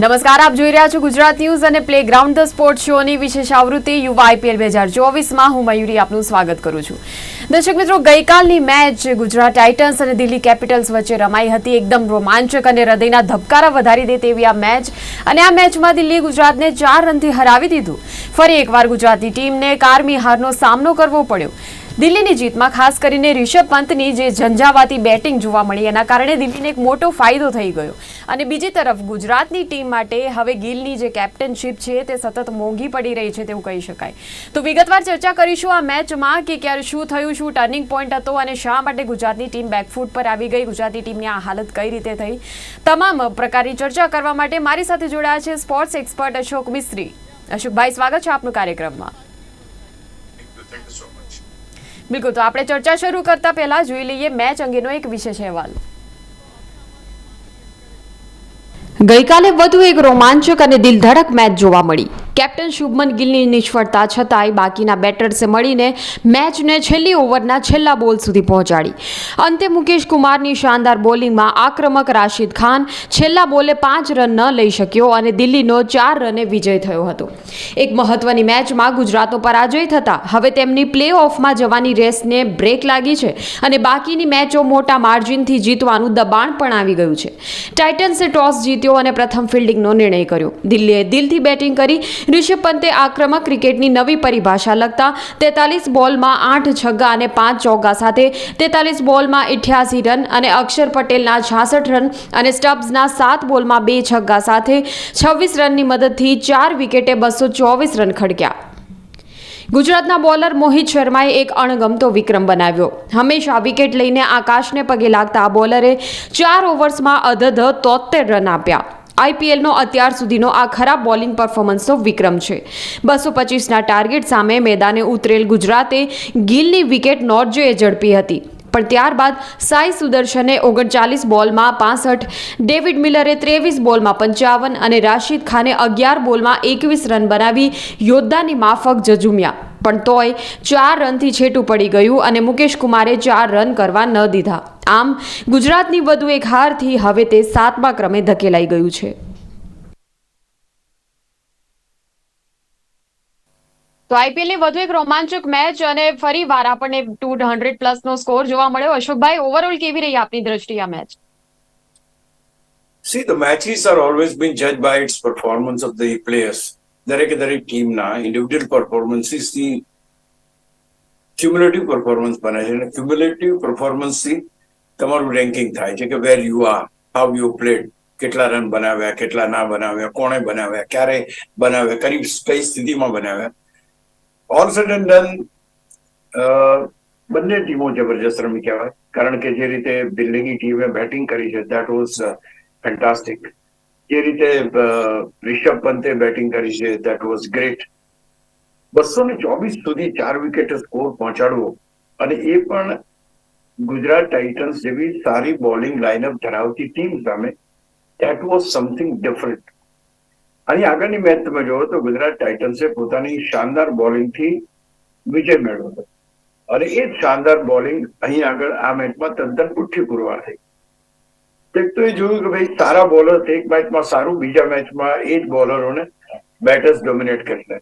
નમસ્કાર, આપ જોઈ રહ્યા છો ગુજરાત ન્યૂઝ અને પ્લેગ્રાઉન્ડ ધ સ્પોર્ટ શોની વિશેષ આવૃત્તિ યુવા આઈપીએલ 2024માં હું મયુરી આપનું સ્વાગત કરું છું. દર્શક મિત્રો, ગઈકાલની મેચ ગુજરાત ટાઇટન્સ અને દિલ્હી કેપિટલ્સ વચ્ચે રમાઈ હતી. એકદમ રોમાંચક અને હૃદયના ધબકારા વધારી દે તેવી આ મેચ, અને આ મેચમાં દિલ્હી ગુજરાતને 4 રનથી હરાવી દીધું. ફરી એકવાર ગુજરાતની ટીમને કારમી હારનો સામનો કરવો પડ્યો. દિલ્હીની જીતમાં ખાસ કરીને રિષભ પંતની જે ઝંઝાવાતી બેટિંગ જોવા મળી, એના કારણે દિલ્હીને એક મોટો ફાયદો થઈ ગયો. અને બીજી તરફ ગુજરાતની ટીમ માટે હવે ગિલની જે કેપ્ટનશીપ છે તે સતત મોંઘી પડી રહી છે તેવું કહી શકાય. તો વિગતવાર ચર્ચા કરીશું આ મેચમાં કે ક્યારે શું થયું, શું ટર્નિંગ પોઈન્ટ હતો અને શા માટે ગુજરાતની ટીમ બેકફૂટ પર આવી ગઈ, ગુજરાતની ટીમની આ હાલત કઈ રીતે થઈ. તમામ પ્રકારની ચર્ચા કરવા માટે મારી સાથે જોડાયા છે સ્પોર્ટ્સ એક્સપર્ટ અશોક મિસ્ત્રી. અશોકભાઈ, સ્વાગત છે આપનું કાર્યક્રમમાં. બિલકુલ, તો આપણે ચર્ચા શરૂ કરતા પહેલા જોઈ લઈએ મેચ અંગેનો એક વિશેષ અહેવાલ. ગઈકાલે વધુ એક રોમાંચક અને દિલધડક મેચ જોવા મળી. કેપ્ટન શુભમન ગિલની નિષ્ફળતા છતાંય બાકીના બેટર્સે મળીને મેચને છેલ્લી ઓવરના છેલ્લા બોલ સુધી પહોંચાડી. અંતે મુકેશ કુમારની શાનદાર બોલિંગમાં આક્રમક રાશિદ ખાન છેલ્લા બોલે 5 રન ન લઈ શક્યો અને દિલ્હીનો 4 રને વિજય થયો હતો. એક મહત્વની મેચમાં ગુજરાતનો પરાજય થતા હવે તેમની પ્લે ઓફમાં જવાની રેસને બ્રેક લાગી છે અને બાકીની મેચો મોટા માર્જિનથી જીતવાનું દબાણ પણ આવી ગયું છે. ટાઇટન્સે ટોસ જીત્યો અને પ્રથમ ફિલ્ડિંગનો નિર્ણય કર્યો. દિલ્હીએ દિલથી બેટિંગ કરી. રિષભ પંતે આક્રમક ક્રિકેટની નવી પરિભાષા લખતા 43 બોલમાં 8 છગ્ગા અને 5 ચોગ્ગા સાથે 43 બોલમાં 88 રન અને અક્ષર પટેલના 66 રન અને સ્ટબ્સના 7 બોલમાં 2 છગ્ગા સાથે 26 રનની મદદથી 4 વિકેટે 224 રન ખડક્યા. ગુજરાતના બોલર મોહિત શર્માએ એક અણગમતો વિક્રમ બનાવ્યો. હંમેશા વિકેટ લઈને આકાશને પગે લાગતા આ બોલરે 4 ઓવર્સમાં અધધ 73 રન આપ્યા. આઈપીએલનો અત્યાર સુધીનો આ ખરાબ બોલિંગ પરફોર્મન્સનો વિક્રમ છે. 225ના ટાર્ગેટ સામે મેદાને ઉતરેલ ગુજરાતે ગિલની વિકેટ નોર્જોએ ઝડપી હતી, પણ ત્યારબાદ સાઈ સુદર્શને 39 બોલમાં 65, ડેવિડ મિલરે 23 બોલમાં 55 અને રાશિદ ખાને 11 બોલમાં 21 રન બનાવી યોદ્ધાની માફક ઝઝૂમ્યા. પણ તોય 4 રનથી છેટું પડી ગયું અને મુકેશ કુમારે 4 રન કરવા ન દીધા. આમ ગુજરાતની વધુ એક હારથી હવે તે 7મા ક્રમે ધકેલાઈ ગયું છે. તો આઈપીએલની વધુ એક રોમાંચક મેચ અને ફરી વાર આપણને 200 નો સ્કોર જોવા મળ્યો. અશોકભાઈ, ઓવરઓલ કેવી રહી આપની દ્રષ્ટિએ આ match? See, the matches are always been judged by its performance of the players. દરેક ટીમના ઇન્ડિવિડ્યુઅલ પરફોર્મન્સીસથી ક્યુમ્યુલેટિવ પરફોર્મન્સ બને છે અને ક્યુમ્યુલેટિવ પરફોર્મન્સથી તમારું રેન્કિંગ થાય છે કે where you are, how you played, કેટલા રન બનાવ્યા, કેટલા ના બનાવ્યા, કોણે બનાવ્યા, ક્યારે બનાવ્યા, કઈ સ્થિતિમાં બનાવ્યા. ઓલ સેડ એન્ડ ડન બંને ટીમો જબરજસ્ત રમી કહેવાય, કારણ કે જે રીતે દિલ્હીની ટીમે બેટિંગ કરી છે દેટ વોઝ ફેન્ટાસ્ટિક. જે રીતે રિષભ પંતે બેટિંગ કરી છે દેટ વોઝ ગ્રેટ. 224 સુધી 4 વિકેટે સ્કોર પહોંચાડવો, અને એ પણ ગુજરાત ટાઇટન્સ જેવી સારી બોલિંગ લાઇનઅપ ધરાવતી ટીમ સામે, દેટ વોઝ સમથિંગ ડિફરન્ટ. અહીં આગળની મેચ તમે જોવો તો ગુજરાત ટાઇટન્સે પોતાની શાનદાર બોલિંગથી વિજય મેળવ્યો હતો, અને એ જ શાનદાર બોલિંગ અહીં આગળ આ મેચમાં તદ્દન ઉઠી પુરવાર થઈ. એક તો એ જોયું કે ભાઈ સારા બોલર એક મેચમાં સારું, બીજા મેચમાં એ જ બોલરોને બેટર્સ ડોમિનેટ કરી લે.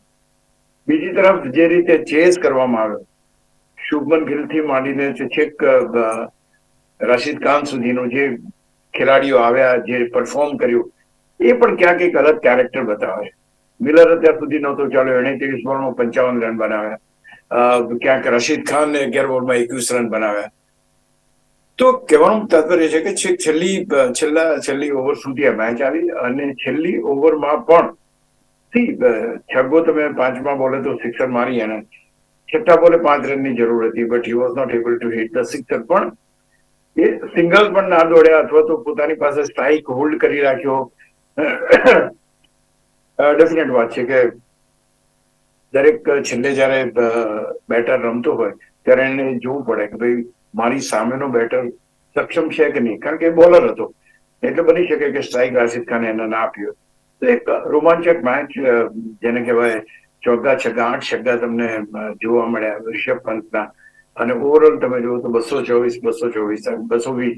બીજી તરફ જે રીતે ચેસ કરવામાં આવ્યો, શુભમન ગિલથી માંડીને છેક રાશિદ ખાન સુધીનો જે ખેલાડીઓ આવ્યા, જે પરફોર્મ કર્યું, એ પણ ક્યાંક એક અલગ કેરેક્ટર બતાવે. મિલર અત્યાર સુધી નહોતો ચાલ્યો, એને 23 બોલમાં 55 રન બનાવ્યા. ક્યાંક રશીદ ખાનને 11 બોલમાં 21 રન બનાવ્યા. તો કહેવાનું તાત્પર્ય છે કે છેલ્લી ઓવર સુધી આ મેચ આવી, અને છેલ્લી ઓવરમાં પણ છગ્ગો તમે 5મા બોલે તો સિક્સર મારી, અને 6થા બોલે 5 રનની જરૂર હતી, but he was not able to hit the sixer. પણ એ સિંગલ પણ ના દોડ્યા અથવા તો પોતાની પાસે સ્ટ્રાઇક હોલ્ડ કરી રાખ્યો. ડેફિનેટ વાત છે કે દરેક છેલ્લે જયારે બેટર રમતો હોય ત્યારે એને જોવું પડે કે ભાઈ મારી સામેનો બેટર સક્ષમ છે કે નહીં, કારણ કે બોલર હતો એટલે બની શકે કે સ્ટ્રાઇક રાશિદ ખાને એને ના આપ્યો. તો એક રોમાંચક મેચ, જેને કહેવાય ચોગ્ગા છગ્ગા 8 છગ્ગા તમને જોવા મળ્યા રિષભ પંતના, અને ઓવરઓલ તમે જુઓ તો 224, 220,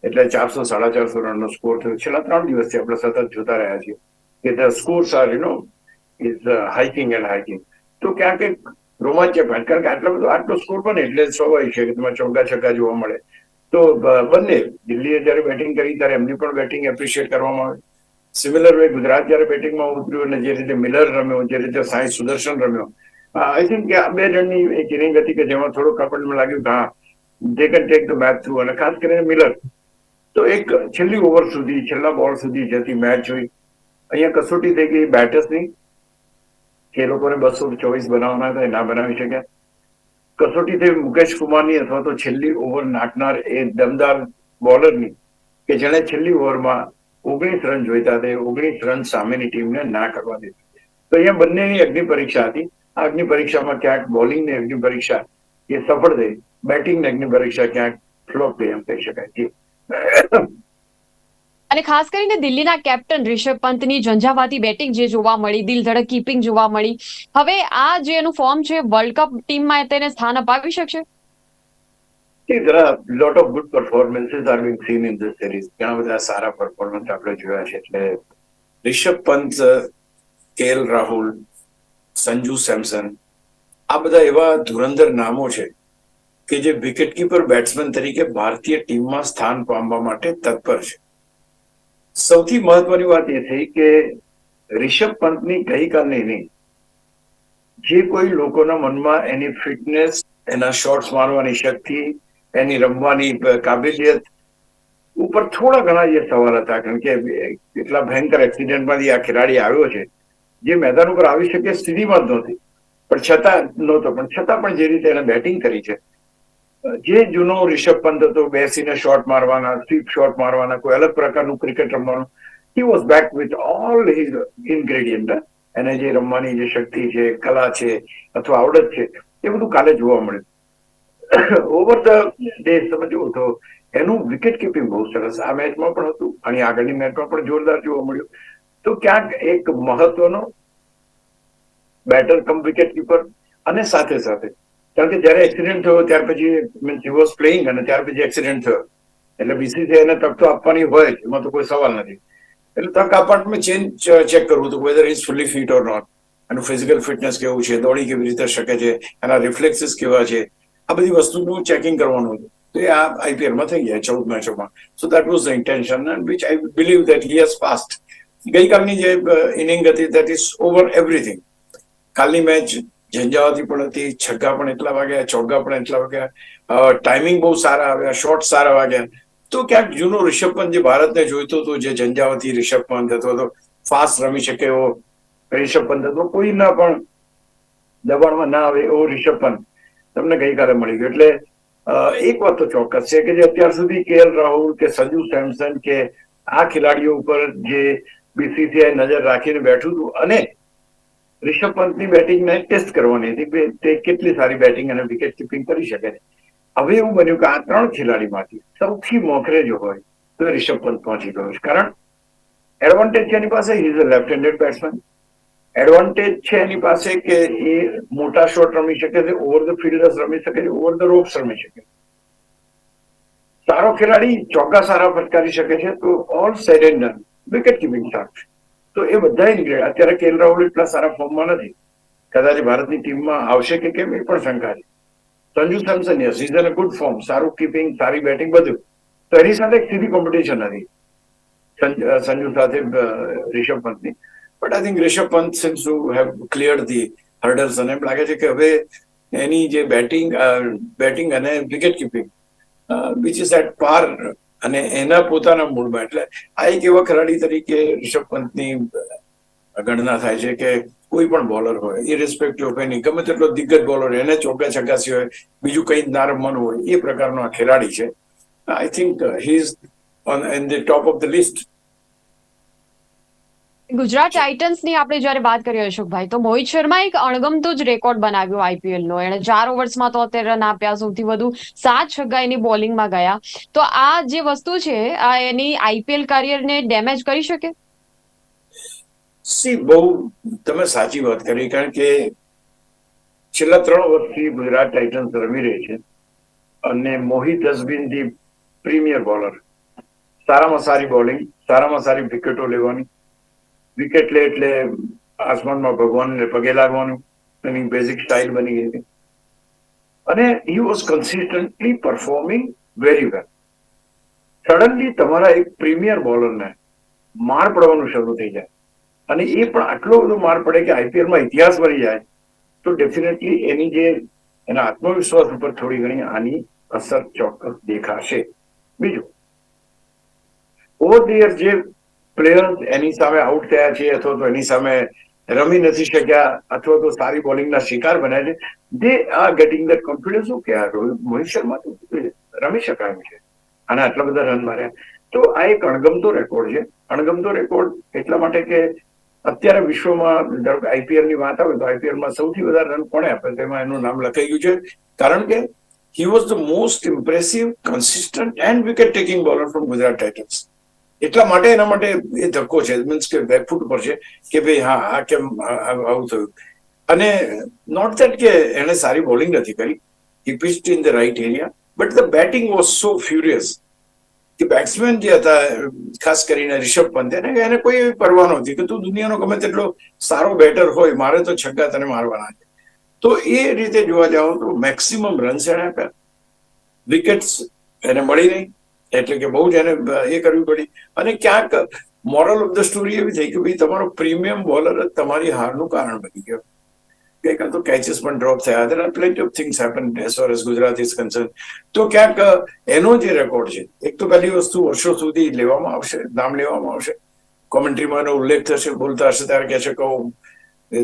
એટલે 400 450 રનનો સ્કોર થયો. છેલ્લા 3 દિવસથી આપણે સતત જોતા રહ્યા છીએ કે the scores are is hiking and hiking. તો ક્યાંક એક રોમાંચક હોય, કારણ કે આટલો સ્કોર બને એટલે સ્વાભાવિક છે કે તમારે ચોગ્ગા છગ્ગા જોવા મળે. તો બંને દિલ્હીએ જયારે બેટિંગ કરી ત્યારે એમની પણ બેટિંગ એપ્રિશિએટ કરવામાં આવે. સિમિલર વે ગુજરાત જયારે બેટિંગમાં ઉતર્યું અને જે રીતે મિલર રમ્યો, જે રીતે સાઈ સુદર્શન રમ્યો, આઈ થિંક કે આ 2 રનની એક ઇનિંગ હતી કે જેમાં થોડુંક આપણને લાગ્યું કે હા they can take the match through. અને ખાસ કરીને મિલર તો એક છેલ્લી ઓવર સુધી, છેલ્લા બોલ સુધી જતી મેચ હોય. અહીંયા કસોટી થઈ ગઈ બેટર્સની કે એ લોકોને 224 બનાવવાના હતા, એ ના બનાવી શક્યા. કસોટી થઈ મુકેશ કુમારની અથવા તો છેલ્લી ઓવર નાખનાર એ દમદાર બોલરની કે જેણે છેલ્લી ઓવરમાં 19 રન જોઈતા હતા, 19 રન સામેની ટીમને ના કરવા દીધી. તો અહીંયા બંનેની અગ્નિ પરીક્ષા હતી. આ અગ્નિ પરીક્ષામાં ક્યાંક બોલિંગની અગ્નિ પરીક્ષા એ સફળ થઈ, બેટિંગની અગ્નિ પરીક્ષા ક્યાંક ફ્લોપ થઈ એમ કહી શકાય છે. અને ખાસ કરીને દિલ્હીના કેપ્ટન રિષભ પંતની ઝંઝાવાતી બેટિંગ જે જોવા મળી, દિલધડક કીપિંગ જોવા મળી, હવે આ જે એનું ફોર્મ છે વર્લ્ડ કપ ટીમમાં તેને સ્થાન અપાવી શકશે? There are lot of good performances are being seen in this series. ઘણા બધા સારા પરફોર્મન્સ આપણે જોયા છે. એટલે રિષભ પંત, કેએલ રાહુલ, સંજુ સેમસન, આ બધા એવા ધુરંધર નામો છે કે જે વિકેટકીપર બેટ્સમેન તરીકે ભારતીય ટીમમાં સ્થાન પામવા માટે તત્પર છે. સૌથી મહત્વની વાત એ થઈ કે રિષભ પંતની ગઈકાલની ઇનિંગ જે કોઈ લોકોના મનમાં એની ફિટનેસ, એના શોટ્સ મારવાની શક્તિ, એની રમવાની કાબિલિયત ઉપર થોડા ઘણા જે સવાલ હતા, કારણ કે એટલા ભયંકર એક્સિડન્ટમાંથી આ ખેલાડી આવ્યો છે જે મેદાન ઉપર આવી શકે સ્થિતિમાં જ નહોતી, પણ છતાં પણ જે રીતે એને બેટિંગ કરી છે, જે જૂનો રિષભ પંત હતો, બેસીને શોટ મારવાના, સ્વીપ શોટ મારવાના, કોઈ અલગ પ્રકારનું ક્રિકેટ રમવાનું, he was back with all his ingredient. એને જે રમવાની જે શક્તિ છે, કલા છે અથવા આવડત છે, એ બધું કાલે જોવા મળ્યું. ઓવર ધ ડે સમજવું તો એનું વિકેટ કીપિંગ બહુ સરસ આ મેચમાં પણ હતું અને આગળની મેચમાં પણ જોરદાર જોવા મળ્યું. તો ક્યાંક એક મહત્વનો બેટર કમ વિકેટ કીપર, અને સાથે સાથે કારણ કે જયારે એક્સિડન્ટ થયો ત્યાર પછી મીન્સ હી વોઝ પ્લેઇંગ અને ત્યાર પછી એક્સિડન્ટ થયો એટલે બીસીસીઆઈ એને તક તો આપવાની હોય જ, એમાં તો કોઈ સવાલ નથી. એટલે તક આપણને ચેક કરવું હતું whether is fully fit or not, એનું ફિઝિકલ ફિટનેસ કેવું છે, દોડી કેવી રીતે શકે છે, એના રિફ્લેક્સિસ કેવા છે, આ બધી વસ્તુનું ચેકિંગ કરવાનું હતું. તો એ આ આઈપીએલમાં થઈ ગયા 14 મેચોમાં. So that was the intention and which I believe that he has passed. ગઈકાલની જે ઇનિંગ હતી દેટ ઇઝ ઓવર એવરીથિંગ. કાલની મેચ ઝંઝાવાતી પણ હતી, છગ્ગા પણ એટલા વાગ્યા, ચોગ્ગા પણ એટલા વાગ્યા, ટાઈમિંગ બહુ સારા આવ્યા, શોટ સારા વાગ્યા. તો ક્યાંક જૂનો રિષભ પંત જે ભારતને જોઈતો હતો, જે ઝંઝાવતી રિષભ પંત હતો, ફાસ્ટ રમી શકે એવો રિષભ પંત હતો, કોઈના પણ દબાણમાં ના આવે એવો રિષભ પંત તમને ગઈકાલે મળી ગયો. એટલે એક વાત તો ચોક્કસ છે કે જે અત્યાર સુધી કેએલ રાહુલ કે સંજુ સેમસન કે આ ખેલાડીઓ ઉપર જે બીસીસીઆઈ નજર રાખીને બેઠું હતું અને રિષભ પંતની બેટિંગને ટેસ્ટ કરવાની હતી કે તે કેટલી સારી બેટિંગ અને વિકેટ કીપિંગ કરી શકે છે. હવે એવું બન્યું કે આ 3 ખેલાડીમાંથી સૌથી મોખરે જો હોય તો રિષભ પંત પહોંચી ગયો છે. કારણ એડવાન્ટેજ છે એની પાસે, he is a left handed batsman. Advantage છે એની પાસે કે એ મોટા શોટ રમી શકે છે, ઓવર ધ ફિલ્ડર્સ રમી શકે છે, ઓવર ધ રોપ્સ રમી શકે છે. સારો ખેલાડી, ચોગ્ગા સારા ફટકારી શકે છે. તો all sad and done, wicket keeping સારું છે. તો એ બધા ઇન્ગ્રેડ. અત્યારે કેએલ રાહુલ એટલા સારા ફોર્મમાં નથી, કદાચ ભારતની ટીમમાં આવશે કે કેમ એ પણ શંકા છે. Sanju Samson yes is in a good form, સારું કીપિંગ, સારી બેટિંગ, બધું. તો એની સાથે એક સીધી કોમ્પિટિશન હતી સંજુ સાથે રિષભ પંતની. But I think Rishabh Pant seems to have cleared the hurdles અને એમ લાગે છે કે હવે એની જે બેટિંગ અને wicket keeping which is at par અને એના પોતાના મૂડમાં. એટલે આ એક એવા ખેલાડી તરીકે રિષભ પંતની ગણના થાય છે કે કોઈ પણ બોલર હોય, ઇરેસ્પેક્ટિવ ઓફ એની, ગમે તેટલો દિગ્ગજ બોલર, એને ચોગ્ગા છગ્ગા સિવાય બીજું કંઈ જ ના રમવાનું હોય, એ પ્રકારનો આ ખેલાડી છે. I think he is on in the top of the list. Gujarat ટાઇટન્સની આપણે જ્યારે વાત કરીએ અશોકભાઈ, તો મોહિત શર્મા એક અણગમતો જ રેકોર્ડ બનાવ્યો આઈપીએલનો. એણે 4 ઓવર્સમાં 73 રન આપ્યા, સૌથી વધુ 7 છગ્ગા એની બોલિંગમાં ગયા. તો આ જે વસ્તુ છે આ એની આઈપીએલ કરિયરને ડેમેજ કરી શકે? બહુ તમે સાચી વાત કરી, કારણ કે છેલ્લા 3 વર્ષથી ગુજરાત ટાઇટન્સ રમી રહી છે અને Mohit has been the premier bowler. સારામાં સારી બોલિંગ, સારામાં સારી વિકેટો લેવાની. વિકેટ લે એટલે આસમાનમાં ભગવાનને પગે લાગવાનું, એની બેઝિક સ્ટાઇલ બની ગઈ હતી. અને he was consistently performing very well. Suddenly તમારા એક પ્રીમિયર બોલરને માર પડવાનું શરૂ થઈ જાય, અને એ પણ આટલો બધો માર પડે કે આઈપીએલમાં ઇતિહાસ બની જાય, તો ડેફિનેટલી એની જે એના આત્મવિશ્વાસ ઉપર થોડી ઘણી આની અસર ચોક્કસ દેખાશે. બીજું, ઓવર ધ યર જે પ્લેયર્સ એની સામે આઉટ થયા છે અથવા તો એની સામે રમી નથી શક્યા અથવા તો સારી બોલિંગના શિકાર બન્યા છે, they are getting that confidence કે મોહિત શર્મા તો રમી શકાયું છે, અને આટલા બધા રન માર્યા. તો આ એક અણગમતો રેકોર્ડ છે. અણગમતો રેકોર્ડ એટલા માટે કે અત્યારે વિશ્વમાં આઈપીએલ ની વાત આવે તો આઈપીએલમાં સૌથી વધારે રન કોણે આપે તેમાં એનું નામ લખાઈ ગયું છે, કારણ કે he was the most impressive, consistent and wicket taking bowler from Gujarat Titans. એટલા માટે એના માટે એ ધક્કો છે, મીન્સ કે બેકફૂટ પર છે કે ભાઈ હા આ કેમ આવું થયું. અને નોટ ધેટ કે એને સારી બોલિંગ નથી કરી, he pitched in the right area, but the batting was so furious કે બેટ્સમેન જે હતા, ખાસ કરીને રિષભ પંત, એને કોઈ એવી પરવા નહોતી કે તું દુનિયાનો ગમે તેટલો સારો બેટર હોય, મારે તો છગ્ગા તને મારવાના છે. તો એ રીતે જોવા જાઓ તો મેક્સિમમ રન્સ એને આપ્યા, વિકેટ્સ એને મળી નહીં, એટલે કે બહુ જ એને એ કરવી પડી. અને ક્યાંક મોરલ ઓફ ધ સ્ટોરી એવી થઈ કે ભાઈ તમારો પ્રીમિયમ બોલર જ તમારી હારનું કારણ બની ગયો. કંઈક તો કેચેસ પણ ડ્રોપ થયા, there are plenty of things happen as far as Gujarat is concerned. તો ક્યાંક એનો જે રેકોર્ડ છે, એક તો પહેલી વસ્તુ વર્ષો સુધી લેવામાં આવશે, નામ લેવામાં આવશે, કોમેન્ટ્રીમાં એનો ઉલ્લેખ થશે, બોલતા હશે ત્યારે કહેશે કે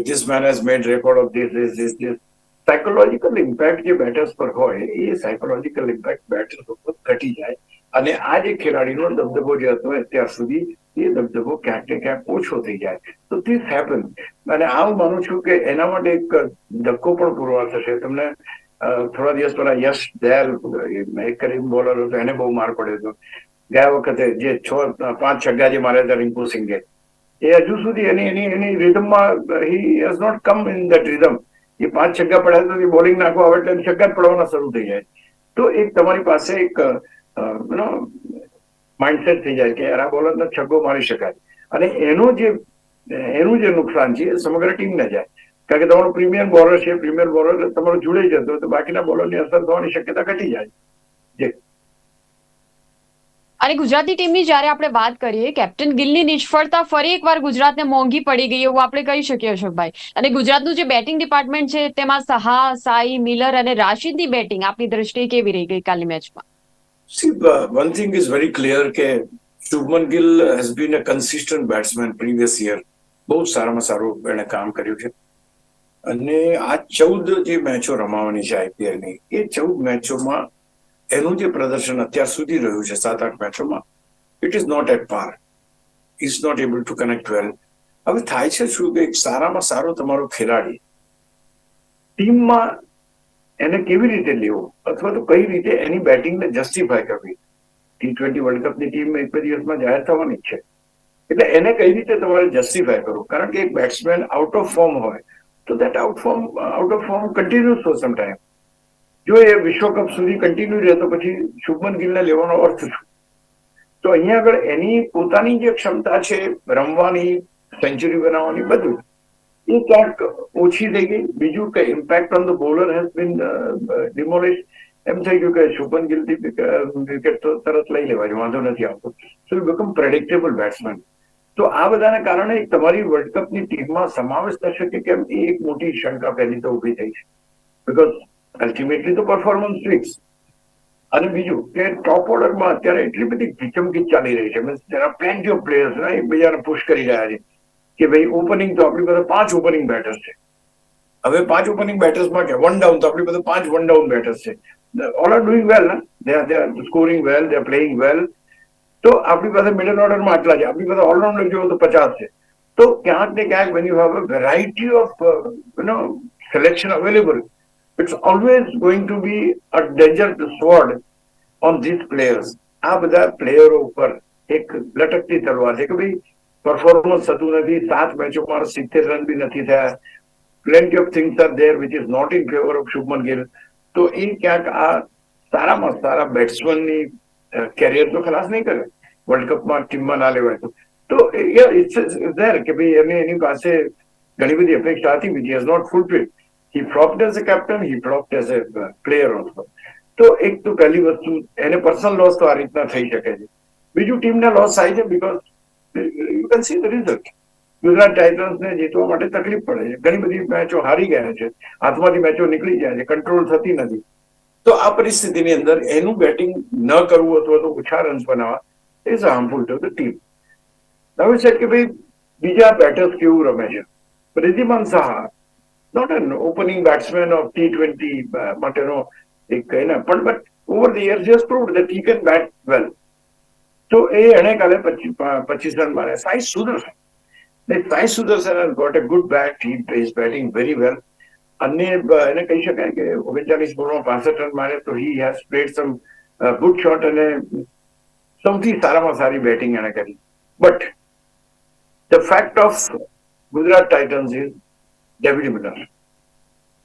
this main has made record of this. Psychological impact જે બેટર્સ પર હોય એ સાયકોલોજીકલ ઇમ્પેક્ટ બેટર્સ ઉપર ઘટી જાય, અને આ જે ખેલાડીનો દબદબો જે હતો અત્યાર સુધી એ દબદબો ક્યાંક ને ક્યાંક ઓછો થઈ જાય. તો ધીસ હેપન. અને આ હું માનું છું કે એના માટે એક ધક્કો પણ પુરવાર થશે. તમને થોડા દિવસ પહેલા યશ દયાલ, એક કરીમ બોલર હતો, એને બહુ માર પડ્યો હતો ગયા વખતે, જે 5 છગ્ગા જે માર્યા હતા રિંકુ સિંઘે, એ હજુ સુધી એની રિધમમાં he has not come in that rhythm. એ 5 છગ્ગા પડ્યા તો બોલિંગ નાખવા આવે એટલે છગ્ગા પડવાના શરૂ થઈ જાય. તો એક તમારી પાસે એક માઇન્ડસેટ થઈ જાય કે યાર આ બોલરને છગ્ગો મારી શકાય, અને એનું જે નુકસાન છે એ સમગ્ર ટીમને જાય, કારણ કે તમારો પ્રીમિયર બોલર છે, પ્રીમિયર બોલર તમારો જોડાઈ જતો તો બાકીના બોલરની અસર થવાની શક્યતા ઘટી જાય. અને ગુજરાતી ટીમની જ્યારે આપણે વાત કરીએ, કેપ્ટન ગિલની નિષ્ફળતા ફરી એકવાર ગુજરાતને મોંઘી પડી ગઈ એવું આપણે કહી શકીએ અશોકભાઈ. અને ગુજરાતનું જે બેટિંગ ડિપાર્ટમેન્ટ છે તેમાં સહા, સાઈ, મિલર અને રાશિદની બેટિંગ આપની દ્રષ્ટિએ કેવી રહી ગઈકાલની મેચમાં? See, one thing is very clear કે Shubman Gill has been a consistent batsman previous year. બહુ સારામાં સારું એને કામ કર્યું છે, અને આ 14 જે મેચો રમાવાની છે આઈપીએલની, એ 14 મેચોમાં એનું જે પ્રદર્શન અત્યાર સુધી રહ્યું છે 7-8 મેચોમાં, it is not at par, is not able to connect well. હવે થાય છે શું કે એક સારામાં સારો તમારો ખેલાડી ટીમમાં એને કેવી રીતે લેવો, અથવા તો કઈ રીતે એની બેટિંગને જસ્ટિફાય કરવી. T20 વર્લ્ડ કપની ટીમ એક બે દિવસમાં જાહેર થવાની જ છે, એટલે એને કઈ રીતે તમારે જસ્ટિફાય કરવું, કારણ કે એક બેટ્સમેન આઉટ ઓફ ફોર્મ હોય તો that out of form continuous for some time. જો એ વિશ્વકપ સુધી કન્ટિન્યુ રહે તો પછી શુભમન ગિલને લેવાનો અર્થ શું? તો અહીંયા આગળ એની પોતાની જે ક્ષમતા છે રમવાની, સેન્ચુરી બનાવવાની, બધું એ ક્યાંક ઓછી થઈ ગઈ. બીજું કે impact on the bowler has been demolish. એમ થઈ ગયું કે શુભમન ગિલથી વિકેટ તો તરત લઈ લેવાય, વાંધો નથી આવતો. So you become predictable batsman. તો આ બધાને કારણે તમારી વર્લ્ડ કપની ટીમમાં સમાવેશ થશે કે કેમ, એ એક મોટી શંકા પહેલી તો ઉભી થઈ છે, બીકોઝ અલ્ટિમેટલી તો પરફોર્મન્સ ફિક્સ. અને બીજું કે ટોપ ઓર્ડરમાં અત્યારે એટલી બધી ગીચમગીચ ચાલી રહી છે, means there are plenty of players એકબીજાને પુશ કરી રહ્યા છે કે ભાઈ ઓપનિંગ તો આપણી પાસે 5 ઓપનિંગ બેટર્સ છે. હવે 5 ઓપનિંગ બેટર્સમાં કે 1 ડાઉન તો આપણી પાસે 5 1 ડાઉન બેટર્સ છે. All are doing well, they are scoring well, they are playing well. તો આપણી પાસે મિડલ ઓર્ડરમાં આટલા છે, આપણી પાસે ઓલરાઉન્ડર જોવો તો 50 છે. તો ક્યાંક ને ક્યાંક when you have a variety of selection available, it's always going to be a desert sword on these players. આ બધા પ્લેયરો ઉપર એક લટકતી તલવાર છે કે ભાઈ પરફોર્મન્સ થતું નથી, 7 મેચોમાં 70 રન બી નથી થયા. plenty of things are there which is not in favor of Shubman Gill. તો એ ક્યાંક આ સારામાં સારા બેટ્સમેનની કેરિયર તો ખલાસ નહીં કરે, વર્લ્ડ કપમાં ટીમમાં ના લેવાય તો ઇટ્સ ધેર કે ભાઈ એની પાસે ઘણી બધી અપેક્ષા હતી which has not fulfilled. He flopped as a captain, he flopped as a player also. તો એક તો પહેલી વસ્તુ એને પર્સનલ લોસ તો આ રીતના થઈ શકે છે. બીજું ટીમને લોસ થાય છે because you can see the result. Gujarat ટાઇટન્સને જીતવા માટે તકલીફ પડે છે. ઘણી બધી મેચો હારી ગયા છે, હાથમાંથી મેચો નીકળી જાય છે, કંટ્રોલ થતી નથી. તો આ પરિસ્થિતિની અંદર એનું બેટિંગ ન કરવું અથવા તો ઓછા રન્સ બનાવવા is harmful to the team. હવે છે કે ભાઈ બીજા બેટર્સ કેવું રમે છે. Wriddhiman Saha not an opening batsman of T20 માટેનો એક કહીને પણ but over the years just proved that he can bat well. તો એને કાલે 25 રન માર્યા. Sai Sudarshan has got a good bat. He is batting very well. અને એને કહી શકાય કે 39 બોલમાં 65 રન મારે તો he has played some good shot અને સૌથી સારામાં સારી બેટિંગ એને કરી. But the fact of Gujarat Titans is David Miller.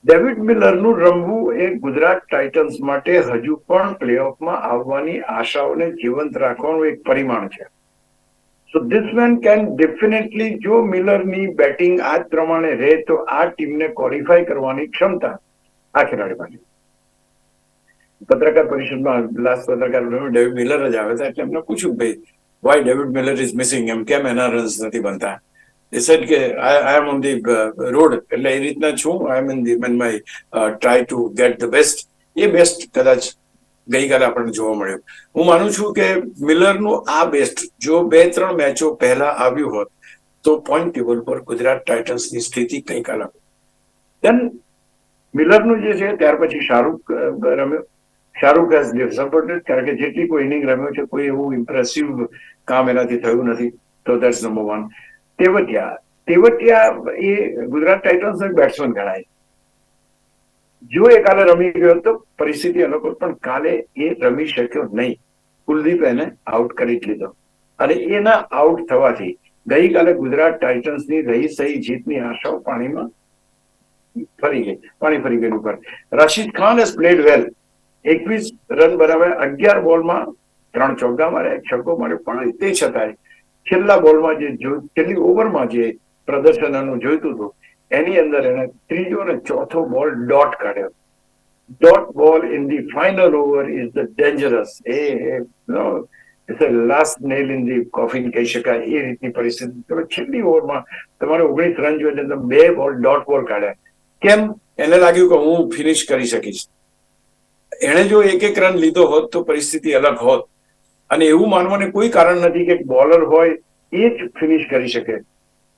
David મિલરનું રમવું એ ગુજરાત ટાઇટન્સ માટે હજુ પણ પ્લેઓફમાં આવવાની આશાઓને જીવંત રાખવાનું એક પરિમાણ છે. So this main can definitely, જો મિલરની બેટિંગ આ જ પ્રમાણે રહે તો આ ટીમને ક્વોલિફાય કરવાની ક્ષમતા આ ખેલાડી પાસે. પત્રકાર પરિષદમાં લાસ્ટ પત્રકાર ડેવિડ મિલર જ આવે છે એટલે એમને પૂછ્યું ભાઈ why David Miller is missing, એમ કેમ એના રન્સ નથી બનતા. એ સેડ કે I am on the road, એટલે એ રીતના છું. I am in my try to get the best. એ બેસ્ટ કદાચ ગઈકાલે આપણને જોવા મળ્યું. હું માનું છું કે મિલરનું આ બેસ્ટ જો 2-3 મેચો પહેલા આવ્યું હોત તો પોઈન્ટ ટેબલ પર ગુજરાત ટાઇટન્સની સ્થિતિ કંઈક અલગ. દેન મિલરનું જે છે ત્યાર પછી શાહરૂખ રમ્યો. શાહરૂખ હેઝ ડિસઅપોઇન્ટેડ કારણ કે જેટલી કોઈ ઇનિંગ રમ્યો છે કોઈ એવું ઇમ્પ્રેસિવ કામ એનાથી થયું નથી. તો દેટ્સ નંબર 1. તેવટિયા એ ગુજરાત ટાઇટન્સનો બેટ્સમેન ગણાય. જો એ કાલે રમી ગયો તો પરિસ્થિતિ અલગ હોત, પણ કાલે એ રમી શક્યો નહીં. કુલદીપ એને આઉટ કરી જ લીધો અને એના આઉટ થવાથી ગઈકાલે ગુજરાત ટાઇટન્સની રહી સહી જીતની આશાઓ પાણી ફરી ગયેલું પર. Rashid Khan has played well. 21 run બનાવ્યા, 11 બોલમાં 3 ચોગ્ગા માર્યા, 1 છગ્ગો માર્યો, પણ તે છતાંય છેલ્લા બોલમાં છેલ્લી ઓવરમાં જે પ્રદર્શન એનું જોઈતું હતું એની અંદર એને ત્રીજો અને ચોથો બોલ ડોટ કાઢ્યો. Dot ball in the final over is the dangerous. It's a last nail in the coffin કહી શકાય એ રીતની પરિસ્થિતિ. તમે છેલ્લી ઓવરમાં તમારે 19 રન જોઈએ એટલે 2 બોલ ડોટ બોલ કાઢ્યા. કેમ? એને લાગ્યું કે હું ફિનિશ કરી શકીશ. એણે જો 1-1 રન લીધો હોત તો પરિસ્થિતિ અલગ હોત. અને એવું માનવાને કોઈ કારણ નથી કે બોલર હોય એ જ ફિનિશ કરી શકે.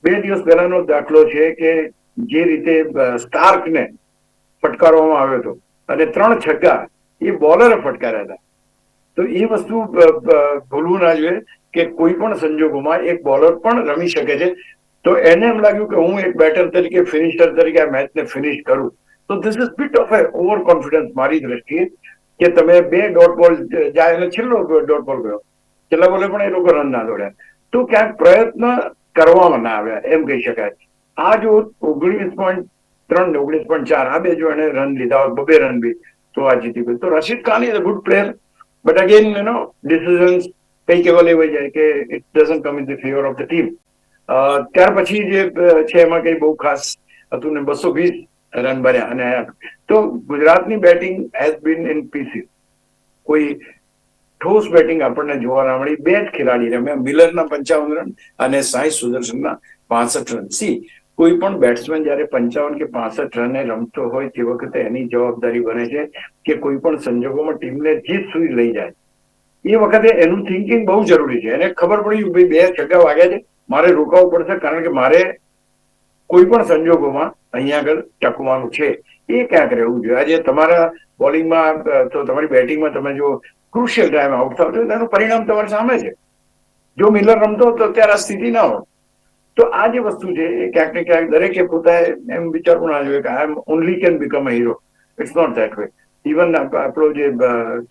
2 દિવસ પહેલાનો દાખલો છે કે જે રીતે સ્ટાર્કને ફટકારવામાં આવ્યો હતો અને 3 છગ્ગા એ બોલરે ફટકાર્યા હતા. તો એ વસ્તુ ભૂલવું ના જોઈએ કે કોઈ પણ સંજોગોમાં એક બોલર પણ રમી શકે છે. તો એને એમ લાગ્યું કે હું એક બેટર તરીકે ફિનિશર તરીકે આ મેચને ફિનિશ કરું. તો this is bit of A over confidence મારી દ્રષ્ટિએ કે તમે 2 ડોટ બોલ જાય અને છેલ્લો ડોટ બોલ ગયો, છેલ્લા બોલે પણ એ લોકો રન ના દોડ્યા. તો ક્યાંક પ્રયત્ન કરવામાં ના આવ્યા એમ કહી શકાય. આ જો 19.3 ને 19.4 આ બે જો એને રન લીધા હોય, 2 રન બી, તો આ જીતી ગયું. તો Rashid Khan is a good player, but again decisions કઈ કેવા લેવાઈ જાય કે it doesn't come in the favour of the team. ત્યાર પછી જે છે એમાં કઈ બહુ ખાસ હતું ને. 220 રન બન્યા અને તો ગુજરાતની batting has been in pieces. કોઈ ઠોસ બેટિંગ આપણને જોવા ના મળી. 2 જ ખેલાડી રમ્યા, મિલરના 55 રન અને સાઈ સુદર્શનના 65 રન. સી કોઈ પણ બેટ્સમેન જયારે 55 કે 65 રને રમતો હોય તે વખતે એની જવાબદારી બને છે કે કોઈ પણ સંજોગોમાં ટીમને જીત સુધી લઈ જાય. એ વખતે એનું થિંકિંગ બહુ જરૂરી છે. એને ખબર પડી ભાઈ 2 છગ્ગા વાગ્યા છે, મારે રોકાવું પડશે કારણ કે મારે કોઈ પણ સંજોગોમાં અહીંયા આગળ ટકવાનું છે. એ ક્યાંક રહેવું જોઈએ. આજે તમારા બોલિંગમાં તો તમારી બેટિંગમાં તમે જો ક્રુશિયલ ટાઈમ આઉટ થાવ તો તેનું પરિણામ તમારી સામે છે. જો મિલર રમતો તો ત્યારે આ સ્થિતિ ના હોય. તો આ જે વસ્તુ છે એ ક્યાંક ને ક્યાંક દરેકે પોતાએ એમ વિચારવું ના જોઈએ કે I am only can become a hero. It's not that way. Even આપણો જે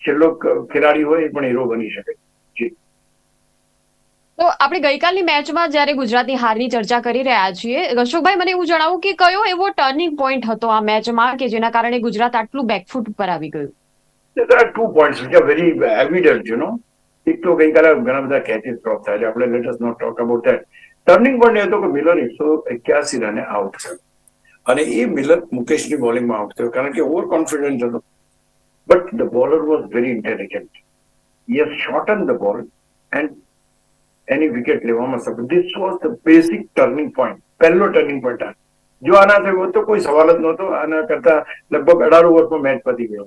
છેલ્લો ખેલાડી હોય એ પણ હીરો બની શકે. તો આપણે ગઈકાલની મેચમાં જ્યારે ગુજરાતની હારની ચર્ચા કરી રહ્યા છીએ, અશોકભાઈ મને એવું જણાવું કે કયો એવો ટર્નિંગ પોઈન્ટ હતો આ મેચમાં કે જેના કારણે ગુજરાત આટલું બેકફૂટ ઉપર આવી ગયું? There are 2 points which are very evident, એક તો ગઈકાલે ઘણા બધા કેચીસ ડ્રોપ થાય છે, આપણે let us not talk about that. Turning point એ હતો કે મિલર 181 રને આઉટ થયો અને એ મિલર મુકેશની બોલિંગમાં આઉટ થયો કારણ કે ઓવર કોન્ફિડન્ટ હતો. But the bowler was very intelligent. He has shortened the ball and any wicket લેવામાં સફળ. This was the basic turning point, પહેલો ટર્નિંગ પોઈન્ટ. જો આના થયો હોત તો કોઈ સવાલ જ નહોતો. આના કરતા લગભગ 18 ઓવરમાં મેચ પતી ગયો.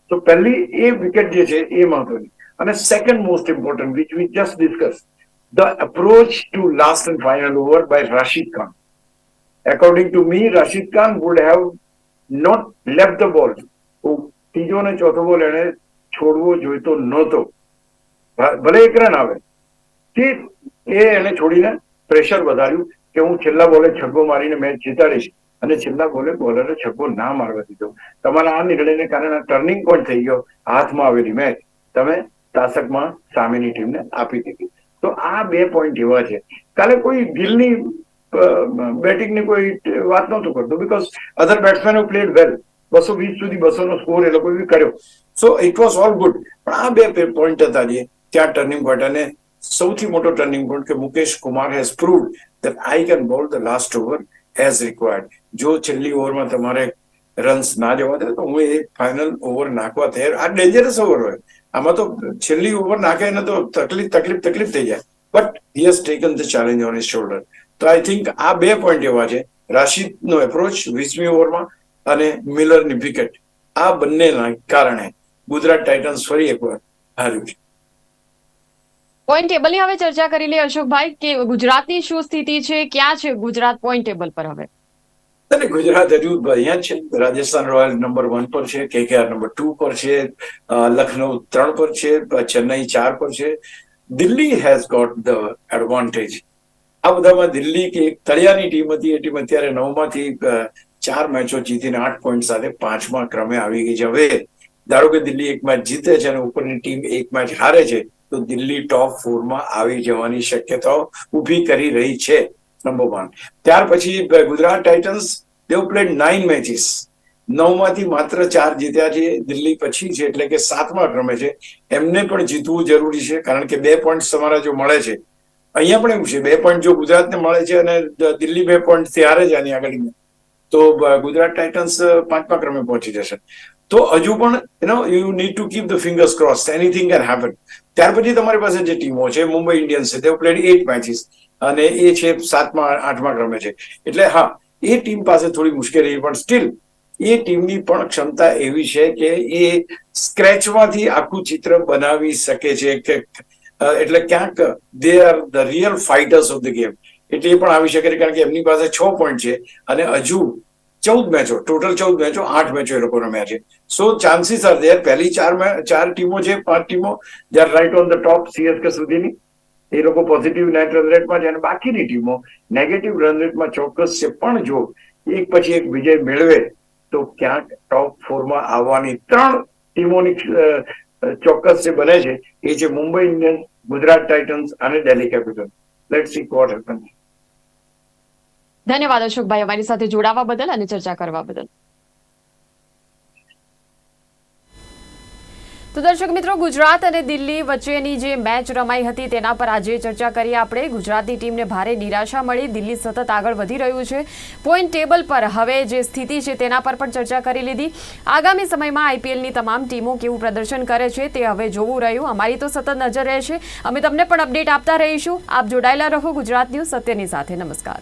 તો પહેલી એ વિકેટ જે છે એ મહત્વની. અને second most important which we just discuss, the approach to last and final over by Rashid Khan. According to me, Rashid Khan would have not left the ball. ત્રીજો અને ચોથો બોલ એને છોડવો જોઈતો નહોતો. ભલે 1 રન આવે તે એને છોડીને પ્રેશર વધાર્યું કે હું છેલ્લા બોલે છગ્ગો મારીને મેચ જીતાડીશ, અને છેલ્લા બોલે બોલરે છગ્ગો ના મારવા દીધો. તમારા આ નિર્ણયને કારણે ટર્નિંગ પોઈન્ટ થઈ ગયો. હાથમાં આવેલી મેચ તમે તાસકમાં સામેની ટીમને આપી દીધી. તો આ 2 પોઈન્ટ એવા છે. કાલે કોઈ દિલની બેટિંગની કોઈ વાત નહોતું કરતો, બીકોઝ અધર બેટ્સમેન પ્લેડ વેલ. 220 સુધી 200 નો સ્કોર એ લોકોએ કર્યો. So it was all good. પણ આ 2 પોઈન્ટ હતા જે ત્યાં ટર્નિંગ પોઈન્ટ. અને સૌથી મોટો ટર્નિંગ પોઈન્ટ કે Mukesh Kumar has proved that I can bowl the last over as required. જો છેલ્લી ઓવરમાં તમારે રન્સ ના જવા દે તો હું એ ફાઇનલ ઓવર નાખવા તૈયાર. આ ડેન્જરસ ઓવર હોય. આમાં તો છેલ્લી ઓવર નાખે ને તો તકલીફ થઈ જાય. But he has taken the challenge on his shoulder. તો આઈ થિંક આ 2 પોઈન્ટ એવા છે, રાશિદનો એપ્રોચ 20મી ઓવરમાં અને મિલરની વિકેટ. આ બંનેના કારણે ગુજરાત ટાઇટન્સ ફરી એકવાર હાર્યું છે. પોઈન્ટ ટેબલની હવે ચર્ચા કરી લઈએ અશોકભાઈ કે ગુજરાતની શું સ્થિતિ છે, ક્યાં છે ગુજરાત પોઈન્ટ ટેબલ પર હવે? અને ગુજરાત હજુ અહીંયા જ છે. રાજસ્થાન રોયલ નંબર 1 પર છે, KKR નંબર 2 પર છે, લખનઉ 3 પર છે, ચેન્નઈ 4 પર છે. Delhi has got the advantage. આ બધામાં દિલ્હી કે એક તળિયાની ટીમ હતી, એ ટીમ અત્યારે 9માંથી 4 મેચો જીતીને 8 પોઈન્ટ સાથે 5મા ક્રમે આવી ગઈ છે. હવે ધારો કે દિલ્હી એક મેચ જીતે છે અને ઉપરની ટીમ એક મેચ હારે છે તો દિલ્હી ટોપ 4માં આવી જવાની શક્યતાઓ ઊભી કરી રહી છે. નંબર 1. ત્યાર પછી ગુજરાત ટાઇટન્સ, દેવ પ્લેડ 9 મેચીસ, 9માંથી માત્ર 4 જીત્યા છે. દિલ્હી પછી છે એટલે કે 7મા ક્રમે છે. એમને પણ જીતવું જરૂરી છે કારણ કે 2 પોઈન્ટ તમારા જો મળે છે, અહીંયા પણ એવું છે 2 પોઈન્ટ જો ગુજરાતને મળે છે અને દિલ્હી 2 પોઈન્ટથી હારે છે આની આગળ, તો ગુજરાત ટાઇટન્સ 5મા ક્રમે પહોંચી જશે. તો હજુ પણ you need to keep the fingers cross, anything can happen. ત્યાર પછી તમારી પાસે જે ટીમો છે, મુંબઈ ઇન્ડિયન્સ છે, દેવ પ્લેડ 8 મેચીસ અને એ છે 7મા 8મા ક્રમે છે. એટલે હા, એ ટીમ પાસે થોડી મુશ્કેલી, પણ સ્ટીલ એ ટીમની પણ ક્ષમતા એવી છે કે એ સ્ક્રેચમાંથી આખું ચિત્ર બનાવી શકે છે. કે એટલે ક્યાંક they are the real fighters of the game. એટલે એ પણ આવી શકે છે કારણ કે એમની પાસે 6 પોઈન્ટ છે અને હજુ 14 મેચો, ટોટલ 14 મેચો, 8 મેચો એ લોકો રમ્યા છે. So chances are there. પહેલી 4 ટીમો છે, 5 ટીમો they are right on the top CSK સુધીની. એ લોકો પોઝિટિવ નેટ રન રેટમાં છે અને બાકીની ટીમો નેગેટિવ રન રેટમાં ચોક્કસ છે. પણ જો એક પછી એક વિજય મેળવે તો ક્યાંક ટોપ 4માં આવવાની 3 ટીમોની ચોક્કસ જે બને છે એ છે મુંબઈ ઇન્ડિયન્સ, ગુજરાત ટાઇટન્સ અને Delhi capital. Let's see what happens. ધન્યવાદ અશોકભાઈ અમારી સાથે જોડાવા બદલ અને ચર્ચા કરવા બદલ. તો દર્શક મિત્રો, ગુજરાત અને દિલ્હી વચ્ચેની જે મેચ રમાઈ હતી તેના પર આજે ચર્ચા કરી આપણે. ગુજરાતની ટીમને ભારે નિરાશા મળી. દિલ્હી સતત આગળ વધી રહ્યું છે. પોઈન્ટ ટેબલ પર હવે જે સ્થિતિ છે તેના પર પણ ચર્ચા કરી લીધી. આગામી સમયમાં IPLની તમામ ટીમો કેવું પ્રદર્શન કરે છે તે હવે જોવું રહ્યું. અમારી તો સતત નજર રહેશે. અમે તમને પણ અપડેટ આપતા રહીશું. આપ જોડાયેલા રહો ગુજરાત ન્યૂઝ સત્યની સાથે. નમસ્કાર.